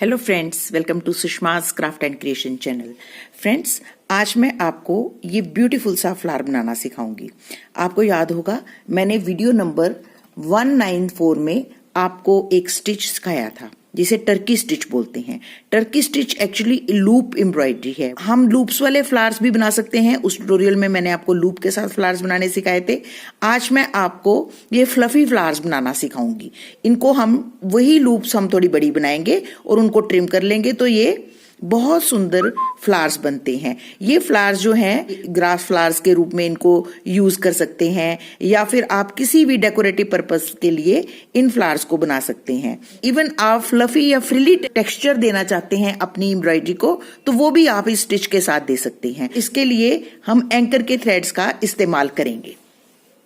Hello friends, welcome to Sushma's craft and creation channel. Friends, आज मैं आपको ये ब्यूटीफुल सा फ्लावर बनाना सिखाऊंगी। आपको याद होगा मैंने वीडियो नंबर 194 में आपको एक स्टिच सिखाया था जिसे टर्की स्टिच बोलते हैं। Turkey stitch actually loop embroidery है। हम लूप्स वाले फ्लावर्स भी बना सकते हैं। उस ट्यूटोरियल में मैंने आपको लूप के साथ फ्लावर्स बनाने सिखाए थे। आज मैं आपको ये फ्लफी फ्लावर्स बनाना सिखाऊंगी। इनको हम वही लूप्स हम थोड़ी बड़ी बनाएंगे और उनको ट्रिम कर लेंगे तो ये बहुत सुंदर फ्लावर्स बनते हैं। ये फ्लावर्स जो हैं ग्रास फ्लावर्स के रूप में इनको यूज कर सकते हैं या फिर आप किसी भी डेकोरेटिव पर्पस के लिए इन फ्लावर्स को बना सकते हैं। इवन आप फ्लफी या फ्रिली टेक्सचर देना चाहते हैं अपनी एम्ब्रॉयडरी को तो वो भी आप इस स्टिच के साथ दे सकते हैं। इसके लिए हम एंकर के थ्रेड्स का इस्तेमाल करेंगे।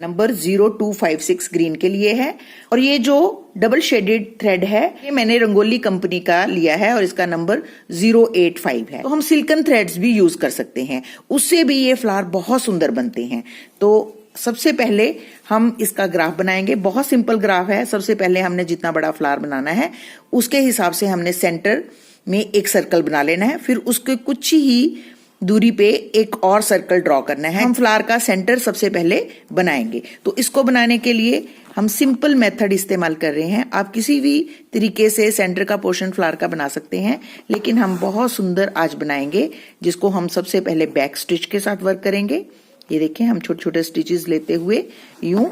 नंबर 0256 ग्रीन के लिए है और ये जो डबल शेडेड थ्रेड है ये मैंने रंगोली कंपनी का लिया है और इसका नंबर 085 है। तो हम सिल्कन थ्रेड्स भी यूज कर सकते हैं, उससे भी ये फ्लावर बहुत सुंदर बनते हैं। तो सबसे पहले हम इसका ग्राफ बनाएंगे। बहुत सिंपल ग्राफ है। सबसे पहले हमने जितना बड़ा फ्लावर बनाना है उसके हिसाब से हमने सेंटर में एक सर्कल बना लेना है, फिर उसके कुछ ही दूरी पे एक और सर्कल ड्रॉ करना है। हम फ्लावर का सेंटर सबसे पहले बनाएंगे। तो इसको बनाने के लिए हम सिंपल मेथड इस्तेमाल कर रहे हैं। आप किसी भी तरीके से सेंटर का पोर्शन फ्लावर का बना सकते हैं, लेकिन हम बहुत सुंदर आज बनाएंगे जिसको हम सबसे पहले बैक स्टिच के साथ वर्क करेंगे। ये देखें, हम छोटे छोटे स्टिचेस लेते हुए यूं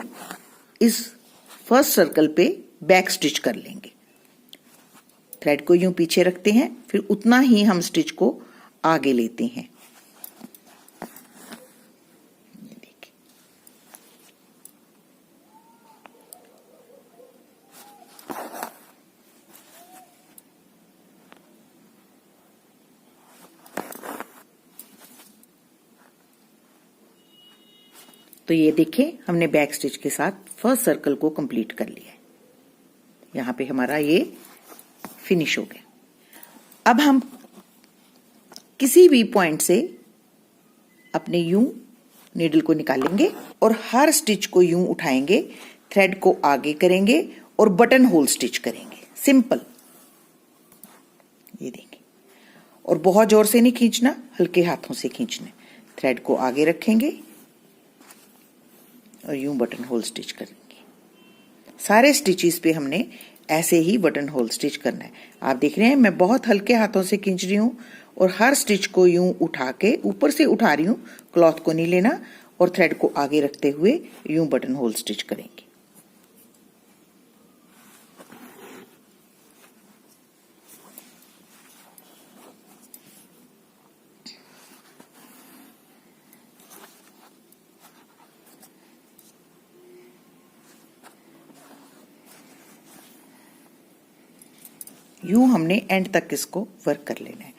इस फर्स्ट सर्कल पे बैक स्टिच कर लेंगे। थ्रेड को यूं पीछे रखते हैं, फिर उतना ही हम स्टिच को आगे लेते हैं। तो ये देखिए हमने बैक स्टिच के साथ फर्स्ट सर्कल को कंप्लीट कर लिया है। यहां पे हमारा ये फिनिश हो गया। अब हम किसी भी पॉइंट से अपने यूं नीडल को निकालेंगे और हर स्टिच को यूं उठाएंगे, थ्रेड को आगे करेंगे और बटन होल स्टिच करेंगे। सिंपल, ये देखिए। और बहुत जोर से नहीं खींचना, हल्के हाथों से खींचना। थ्रेड को आगे रखेंगे और यूं बटन होल स्टिच करेंगे। सारे स्टिचेस पे हमने ऐसे ही बटन होल स्टिच करना है। आप देख रहे हैं मैं बहुत हल्के हाथों से खींच रही हूं और हर स्टिच को यूं उठा के ऊपर से उठा रही हूं, क्लॉथ को नहीं लेना, और थ्रेड को आगे रखते हुए यूं बटन होल स्टिच करेंगे। यूं हमने एंड तक इसको वर्क कर लेना है।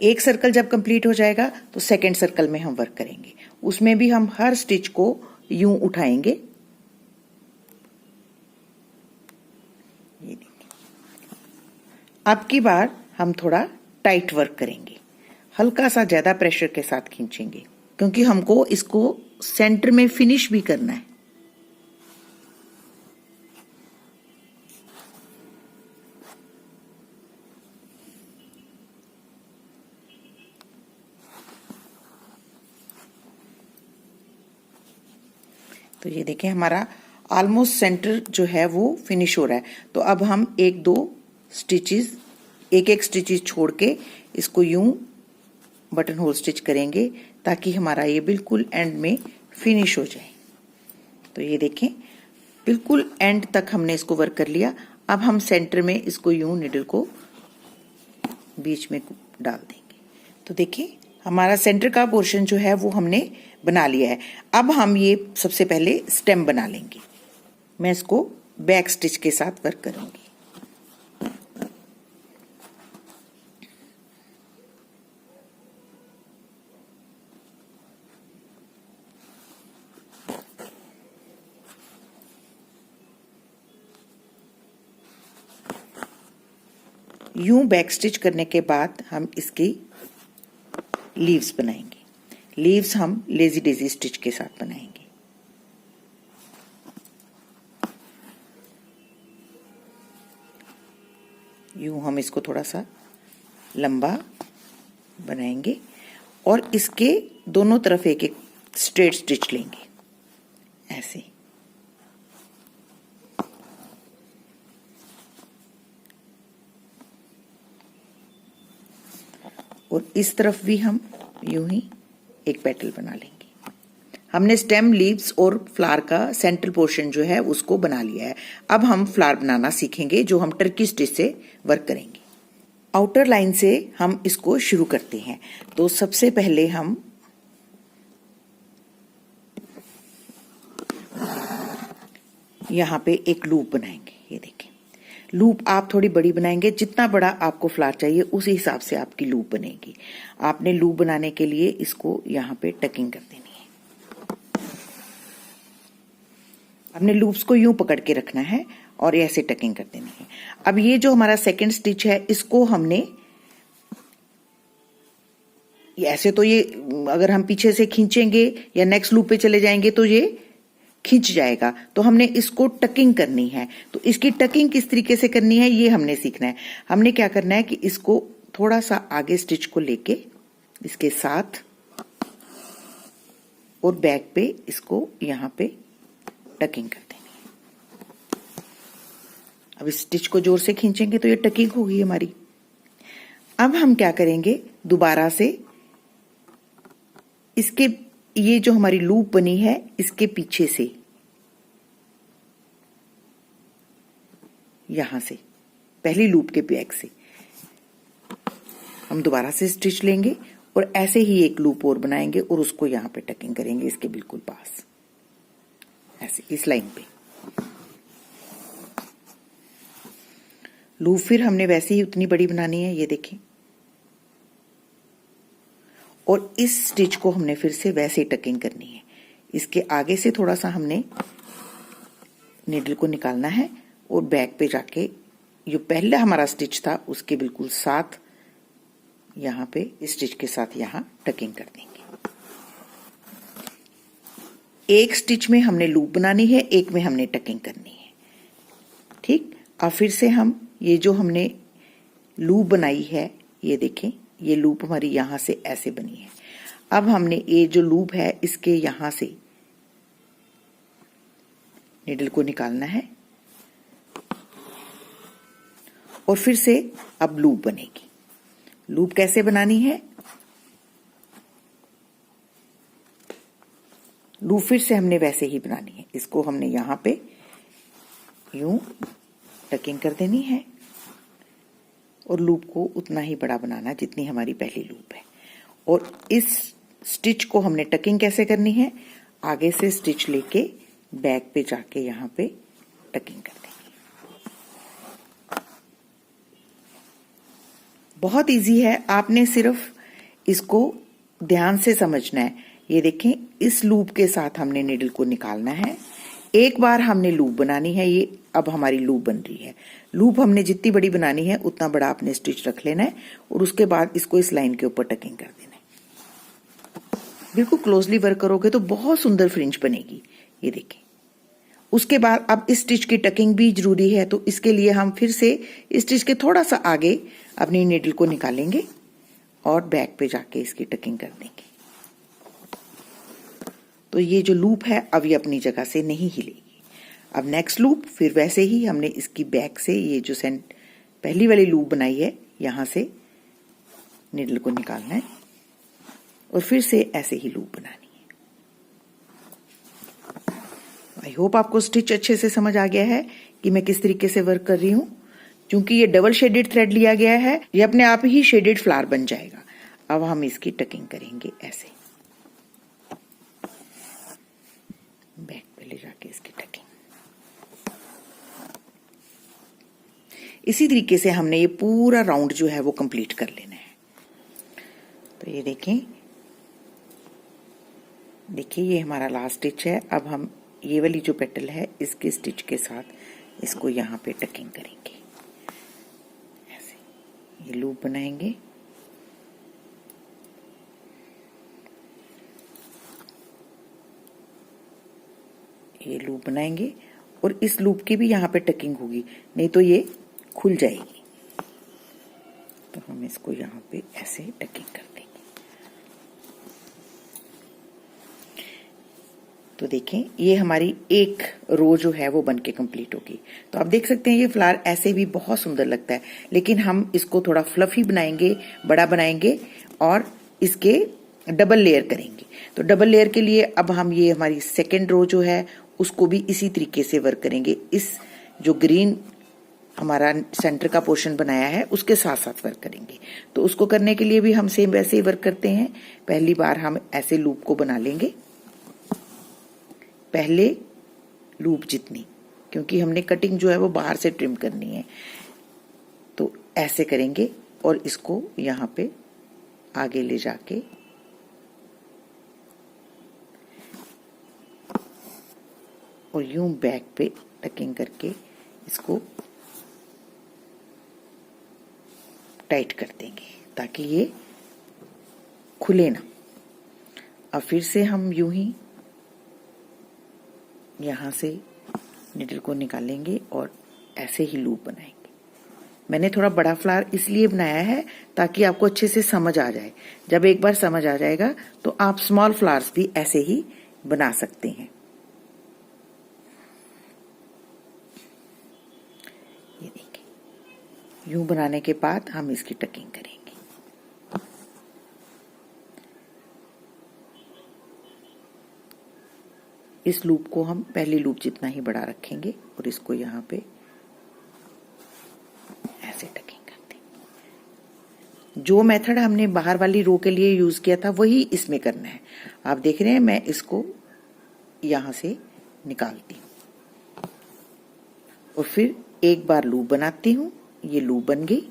एक सर्कल जब कंप्लीट हो जाएगा तो सेकंड सर्कल में हम वर्क करेंगे। उसमें भी हम हर स्टिच को यूं उठाएंगे। ये देखिए। अब की बार हम थोड़ा टाइट वर्क करेंगे, हल्का सा ज्यादा प्रेशर के साथ खींचेंगे क्योंकि हमको इसको सेंटर में फिनिश भी करना है। तो ये देखें हमारा ऑलमोस्ट सेंटर जो है वो फिनिश हो रहा है। तो अब हम एक एक स्टिचेस छोड़ के इसको यूं बटन होल स्टिच करेंगे ताकि हमारा ये बिल्कुल एंड में फिनिश हो जाए। तो ये देखें बिल्कुल एंड तक हमने इसको वर्क कर लिया। अब हम सेंटर में इसको यूं निडल को बीच में डाल देंगे। तो देखिए हमारा सेंटर का पोर्शन जो है वो हमने बना लिया है। अब हम ये सबसे पहले स्टेम बना लेंगे। मैं इसको बैक स्टिच के साथ वर्क करूंगी। यूं बैक स्टिच करने के बाद हम इसकी लीव्स बनाएंगे। लीव्स हम लेजी डेजी स्टिच के साथ बनाएंगे। यूं हम इसको थोड़ा सा लंबा बनाएंगे और इसके दोनों तरफ एक एक स्ट्रेट स्टिच लेंगे ऐसे। और इस तरफ भी हम यूं ही एक पेटल बना लेंगे। हमने स्टेम, लीव्स और फ्लावर का सेंट्रल पोर्शन जो है उसको बना लिया है। अब हम फ्लावर बनाना सीखेंगे जो हम टर्की स्टिच से वर्क करेंगे। आउटर लाइन से हम इसको शुरू करते हैं। तो सबसे पहले हम यहाँ पे एक लूप बनाएंगे। ये देखें, लूप आप थोड़ी बड़ी बनाएंगे, जितना बड़ा आपको फ्लावर चाहिए उसी हिसाब से आपकी लूप बनेगी। आपने लूप बनाने के लिए इसको यहाँ पे टकिंग कर देनी है। आपने लूप्स को यूं पकड़ के रखना है और ऐसे टकिंग कर देनी है। अब ये जो हमारा सेकंड स्टिच है इसको हमने ऐसे, तो ये अगर हम पीछे से खींचेंगे या नेक्स्ट लूप पे चले जाएंगे तो ये खींच जाएगा, तो हमने इसको टकिंग करनी है। तो इसकी टकिंग किस तरीके से करनी है ये हमने सीखना है। हमने क्या करना है कि इसको थोड़ा सा आगे स्टिच को लेके इसके साथ और बैक पे इसको यहां पे टकिंग कर देनी है। अब इस स्टिच को जोर से खींचेंगे तो ये टकिंग होगी हमारी। अब हम क्या करेंगे, दोबारा से इसके ये जो हमारी लूप बनी है इसके पीछे से यहां से पहली लूप के बैक से हम दोबारा से स्टिच लेंगे और ऐसे ही एक लूप और बनाएंगे और उसको यहां पे टकिंग करेंगे इसके बिल्कुल पास, ऐसे इस लाइन पे। लूप फिर हमने वैसे ही उतनी बड़ी बनानी है, ये देखें। और इस स्टिच को हमने फिर से वैसे ही टकिंग करनी है। इसके आगे से थोड़ा सा हमने नीडल को निकालना है और बैक पे जाके जो पहला हमारा स्टिच था उसके बिल्कुल साथ यहां पे स्टिच के साथ यहां टकिंग कर देंगे। एक स्टिच में हमने लूप बनानी है, एक में हमने टकिंग करनी है। ठीक, अब फिर से हम ये जो हमने लूप बनाई है, ये देखें, ये लूप हमारी यहां से ऐसे बनी है। अब हमने ये जो लूप है इसके यहां से नीडल को निकालना है और फिर से अब लूप बनेगी। लूप कैसे बनानी है, लूप फिर से हमने वैसे ही बनानी है। इसको हमने यहां पे यूं टकिंग कर देनी है और लूप को उतना ही बड़ा बनाना जितनी हमारी पहली लूप है। और इस स्टिच को हमने टकिंग कैसे करनी है, आगे से स्टिच लेके बैक पे जाके यहां पे टकिंग कर देंगे। बहुत इजी है, आपने सिर्फ इसको ध्यान से समझना है। ये देखें, इस लूप के साथ हमने नीडल को निकालना है। एक बार हमने लूप बनानी है, ये अब हमारी लूप बन रही है। लूप हमने जितनी बड़ी बनानी है उतना बड़ा आपने स्टिच रख लेना है और उसके बाद इसको इस लाइन के ऊपर टकिंग कर देना है। बिल्कुल क्लोजली वर्क करोगे तो बहुत सुंदर फ्रिंज बनेगी। ये देखें, उसके बाद अब इस स्टिच की टकिंग भी जरूरी है, तो इसके लिए हम फिर से इस स्टिच के थोड़ा सा आगे अपनी नीडल को निकालेंगे और बैक पे जाके इसकी टकिंग कर देंगे। तो ये जो लूप है अब ये अपनी जगह से नहीं हिलेगी। अब नेक्स्ट लूप फिर वैसे ही हमने इसकी बैक से ये जो पहली वाली लूप बनाई है यहां से नीडल को निकालना है और फिर से ऐसे ही लूप बनानी है। आई होप आपको स्टिच अच्छे से समझ आ गया है कि मैं किस तरीके से वर्क कर रही हूं। क्योंकि ये डबल शेडेड थ्रेड लिया गया है, ये अपने आप ही शेडेड फ्लावर बन जाएगा। अब हम इसकी टकिंग करेंगे ऐसे, बैक पे ले जाके इसकी टकिंग। इसी तरीके से हमने ये पूरा राउंड जो है वो कंप्लीट कर लेना है। तो ये देखें, देखिए ये हमारा लास्ट स्टिच है। अब हम ये वाली जो पेटल है इसके स्टिच के साथ इसको यहाँ पे टकिंग करेंगे ऐसे। ये लूप बनाएंगे, ये लूप बनाएंगे और इस लूप की भी यहाँ पे टकिंग होगी, नहीं तो ये खुल जाएगी। हम इसको यहाँ पे ऐसे टकिंग कर देंगे। तो देखें ये हमारी एक रो जो है वो बनके कंप्लीट होगी। तो आप देख सकते हैं ये फ्लावर ऐसे भी बहुत सुंदर लगता है, लेकिन हम इसको थोड़ा फ्लफी बनाएंगे, बड़ा बनाएंगे और इसके डबल लेयर करेंगे। तो डबल लेयर के लिए अब हम ये हमारी सेकेंड रो जो है उसको भी इसी तरीके से वर्क करेंगे। इस जो ग्रीन हमारा सेंटर का पोर्शन बनाया है उसके साथ साथ वर्क करेंगे। तो उसको करने के लिए भी हम सेम वैसे ही वर्क करते हैं। पहली बार हम ऐसे लूप को बना लेंगे, पहले लूप जितनी, क्योंकि हमने कटिंग जो है वो बाहर से ट्रिम करनी है। तो ऐसे करेंगे और इसको यहाँ पे आगे ले जाके और यूं बैक पे टकिंग करके इसको टाइट कर देंगे ताकि ये खुले ना। अब फिर से हम यूं ही यहां से निडल को निकालेंगे और ऐसे ही लूप बनाएंगे। मैंने थोड़ा बड़ा फ्लावर इसलिए बनाया है ताकि आपको अच्छे से समझ आ जाए। जब एक बार समझ आ जाएगा तो आप स्मॉल फ्लावर्स भी ऐसे ही बना सकते हैं। ये देखिए, यूं बनाने के बाद हम इसकी टकिंग करेंगे। इस लूप को हम पहली लूप जितना ही बड़ा रखेंगे और इसको यहाँ पे ऐसे टकिंग करते हैं। जो मेथड हमने बाहर वाली रो के लिए यूज किया था वही इसमें करना है। आप देख रहे हैं मैं इसको यहां से निकालती हूं और फिर एक बार लूप बनाती हूं। ये लूप बन गई।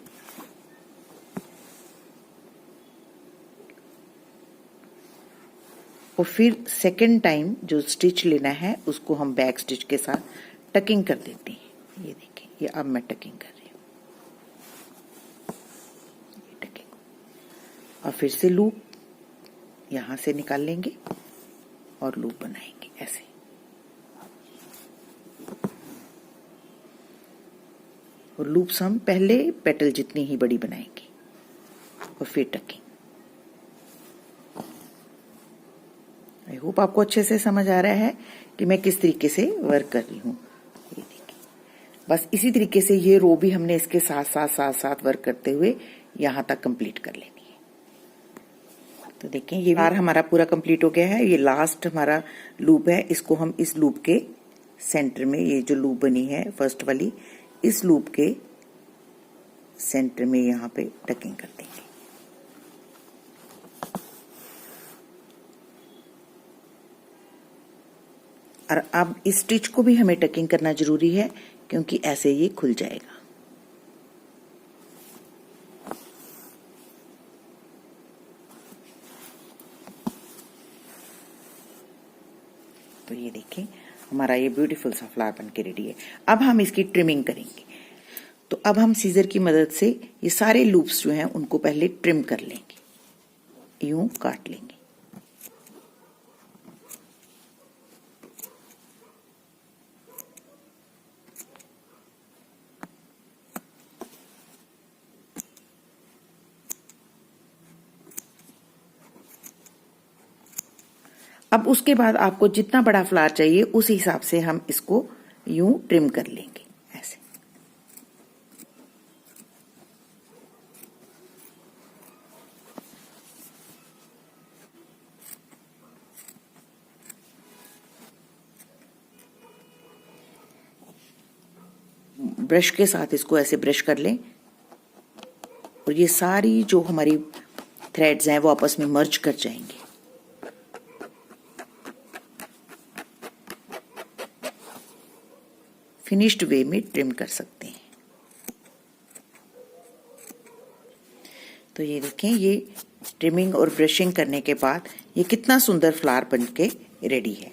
और फिर सेकेंड टाइम जो स्टिच लेना है उसको हम बैक स्टिच के साथ टकिंग कर देते हैं। ये देखिए, ये अब मैं टकिंग कर रही हूँ। ये टकिंग और फिर से लूप यहां से निकाल लेंगे और लूप बनाएंगे ऐसे। और लूप्स हम पहले पेटल जितनी ही बड़ी बनाएंगे और फिर टकिंग। आई होप आपको अच्छे से समझ आ रहा है कि मैं किस तरीके से वर्क कर रही हूँ। ये देखिए, बस इसी तरीके से ये रो भी हमने इसके साथ साथ वर्क करते हुए यहाँ तक कंप्लीट कर लेनी है। तो देखें ये बार हमारा पूरा कंप्लीट हो गया है। ये लास्ट हमारा लूप है, इसको हम इस लूप के सेंटर में, ये जो लूप बनी है फर्स्ट वाली, इस लूप के सेंटर में यहाँ पे टकिंग कर देंगे। और अब इस स्टिच को भी हमें टकिंग करना जरूरी है क्योंकि ऐसे ये खुल जाएगा। तो ये देखें हमारा ये ब्यूटीफुल सा फ्लावर बन के रेडी है। अब हम इसकी ट्रिमिंग करेंगे। तो अब हम सीजर की मदद से ये सारे लूप्स जो हैं उनको पहले ट्रिम कर लेंगे, यूं काट लेंगे। अब उसके बाद आपको जितना बड़ा फ्लावर चाहिए उस हिसाब से हम इसको यूं ट्रिम कर लेंगे ऐसे। ब्रश के साथ इसको ऐसे ब्रश कर लें और ये सारी जो हमारी थ्रेड्स हैं वो आपस में मर्ज कर जाएंगे। फिनिश्ड वे में ट्रिम कर सकते हैं। तो ये देखें, ये ट्रिमिंग और ब्रशिंग करने के बाद ये कितना सुंदर फ्लावर बनके रेडी है।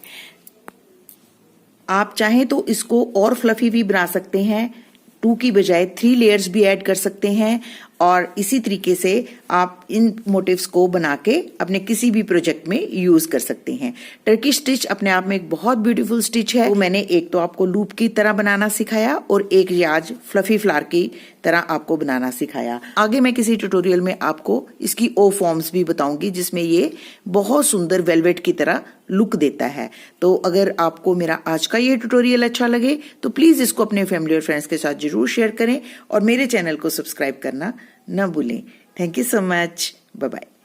आप चाहें तो इसको और फ्लफी भी बना सकते हैं, 2 की बजाय 3 लेयर्स भी ऐड कर सकते हैं और इसी तरीके से आप इन मोटिव्स को बना के अपने किसी भी प्रोजेक्ट में यूज कर सकते हैं। टर्की स्टिच अपने आप में एक बहुत ब्यूटीफुल स्टिच है। तो मैंने एक तो आपको लूप की तरह बनाना सिखाया और एक ये आज फ्लफी फ्लावर की तरह आपको बनाना सिखाया। आगे मैं किसी ट्यूटोरियल में आपको इसकी ओ फॉर्म्स भी बताऊंगी जिसमें ये बहुत सुंदर वेलवेट की तरह लुक देता है। तो अगर आपको मेरा आज का ये ट्यूटोरियल अच्छा लगे तो प्लीज इसको अपने फैमिली और फ्रेंड्स के साथ जरूर शेयर करें और मेरे चैनल को सब्सक्राइब करना न भूलें। Thank you so much. Bye bye.